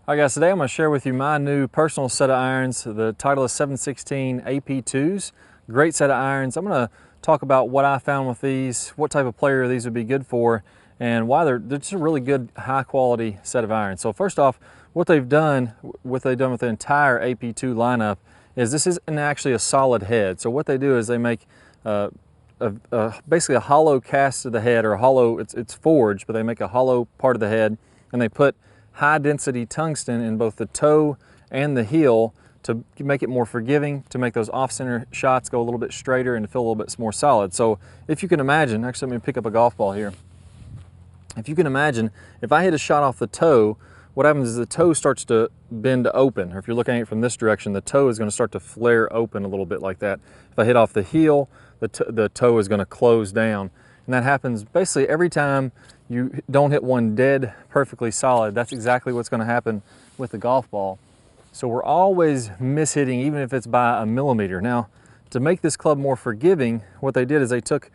All right guys, today I'm going to share with you my new personal set of irons, the Titleist 716 AP2s. Great set of irons. I'm going to talk about what I found with these, what type of player these would be good for, and why they're just a really good high quality set of irons. So first off, what they've done with the entire AP2 lineup is this isn't actually a solid head. So what they do is they make basically a hollow cast of the head, or a hollow, it's forged, but they make a hollow part of the head, and they put high density tungsten in both the toe and the heel to make it more forgiving, to make those off-center shots go a little bit straighter and to feel a little bit more solid. So if you can imagine, actually let me pick up a golf ball here. If you can imagine, if I hit a shot off the toe, what happens is the toe starts to bend open, or if you're looking at it from this direction, the toe is going to start to flare open a little bit like that. If I hit off the heel, the toe is going to close down. And that happens basically every time you don't hit one dead perfectly solid. That's exactly what's going to happen with the golf ball. So we're always mishitting, even if it's by a millimeter. Now, to make this club more forgiving, what they did is they took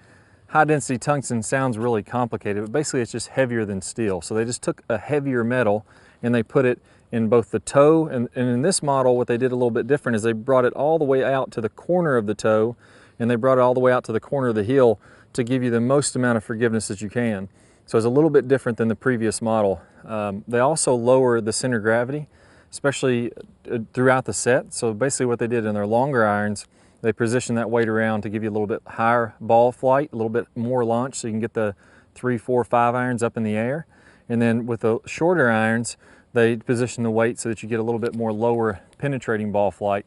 high density tungsten. Sounds really complicated, but basically it's just heavier than steel. So they just took a heavier metal and they put it in both the toe, and in this model what they did a little bit different is they brought it all the way out to the corner of the toe, and they brought it all the way out to the corner of the heel to give you the most amount of forgiveness that you can. So it's a little bit different than the previous model. They also lower the center of gravity, especially throughout the set. So basically what they did in their longer irons, they position that weight around to give you a little bit higher ball flight, a little bit more launch, so you can get the 3, 4, 5 irons up in the air. And then with the shorter irons, they position the weight so that you get a little bit more lower penetrating ball flight.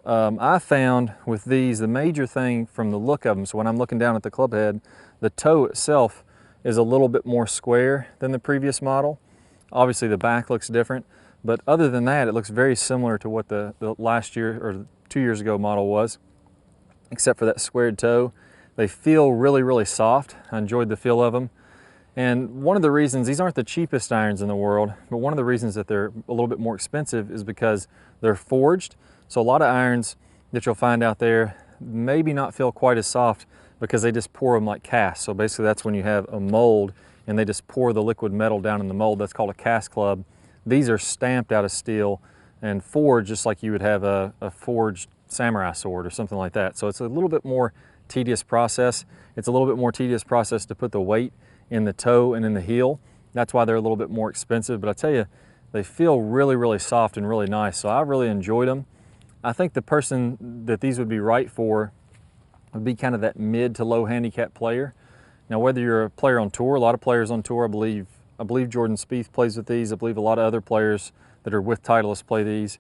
I found with these, the major thing from the look of them, so when I'm looking down at the club head, the toe itself is a little bit more square than the previous model. Obviously the back looks different, but other than that, it looks very similar to what the last year or 2 years ago model was, except for that squared toe. They feel really, really soft. I enjoyed the feel of them. And one of the reasons, these aren't the cheapest irons in the world, but one of the reasons that they're a little bit more expensive is because they're forged. So a lot of irons that you'll find out there maybe not feel quite as soft because they just pour them like cast. So basically that's when you have a mold and they just pour the liquid metal down in the mold. That's called a cast club. These are stamped out of steel and forged just like you would have a forged samurai sword or something like that. So it's a little bit more tedious process. It's a little bit more tedious process to put the weight in the toe and in the heel. That's why they're a little bit more expensive, but I tell you, they feel really, really soft and really nice. So I really enjoyed them. I think the person that these would be right for would be kind of that mid to low handicap player. Now, whether you're a player on tour, a lot of players on tour, I believe Jordan Spieth plays with these. I believe a lot of other players that are with Titleist play these.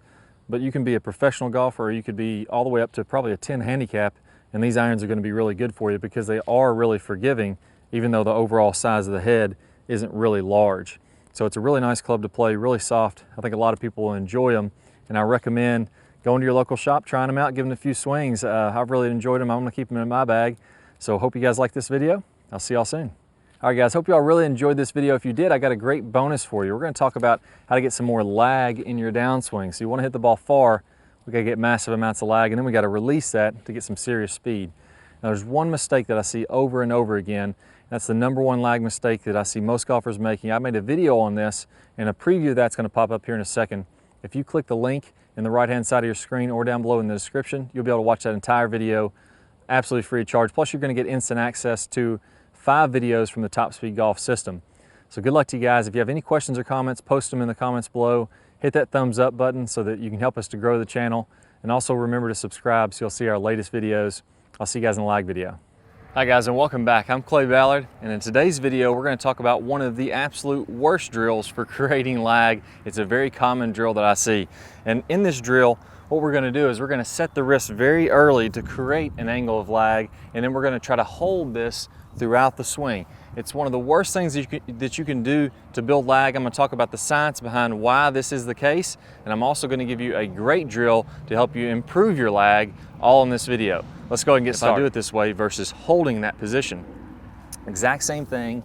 But you can be a professional golfer, or you could be all the way up to probably a 10 handicap, and these irons are going to be really good for you because they are really forgiving, even though the overall size of the head isn't really large. So it's a really nice club to play, really soft. I think a lot of people will enjoy them, and I recommend going to your local shop, trying them out, giving them a few swings. I've really enjoyed them. I'm gonna keep them in my bag. So hope you guys like this video. I'll see y'all soon. All right guys, hope y'all really enjoyed this video. If you did, I got a great bonus for you. We're gonna talk about how to get some more lag in your downswing. So you wanna hit the ball far, we gotta get massive amounts of lag, and then we gotta release that to get some serious speed. Now there's one mistake that I see over and over again. That's the #1 lag mistake that I see most golfers making. I made a video on this, and a preview of that's gonna pop up here in a second. If you click the link in the right-hand side of your screen or down below in the description, you'll be able to watch that entire video absolutely free of charge. Plus, you're going to get instant access to 5 videos from the Top Speed Golf system. So good luck to you guys. If you have any questions or comments, post them in the comments below. Hit that thumbs up button so that you can help us to grow the channel. And also remember to subscribe so you'll see our latest videos. I'll see you guys in the lag video. Hi guys, and welcome back. I'm Clay Ballard, and in today's video we're going to talk about one of the absolute worst drills for creating lag. It's a very common drill that I see, and in this drill what we're going to do is we're going to set the wrist very early to create an angle of lag, and then we're going to try to hold this throughout the swing. It's one of the worst things that you can do to build lag. I'm going to talk about the science behind why this is the case, and I'm also going to give you a great drill to help you improve your lag, all in this video. Let's go ahead and get started. If I do it this way versus holding that position, exact same thing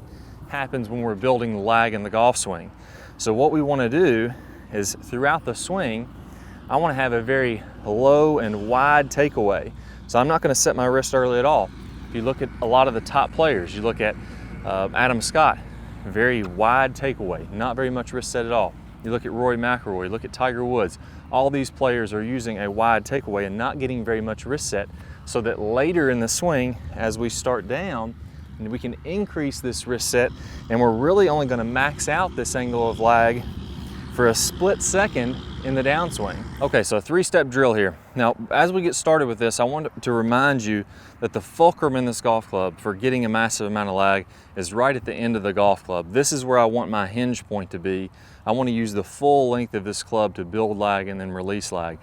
happens when we're building the lag in the golf swing. So what we want to do is throughout the swing, I want to have a very low and wide takeaway. So I'm not going to set my wrist early at all. If you look at a lot of the top players, you look at Adam Scott, very wide takeaway, not very much wrist set at all. You look at Rory McIlroy, look at Tiger Woods. All these players are using a wide takeaway and not getting very much wrist set, so that later in the swing, as we start down, we can increase this wrist set, and we're really only going to max out this angle of lag for a split second in the downswing. Okay, so a 3-step drill here. Now, as we get started with this, I want to remind you that the fulcrum in this golf club for getting a massive amount of lag is right at the end of the golf club. This is where I want my hinge point to be. I want to use the full length of this club to build lag and then release lag.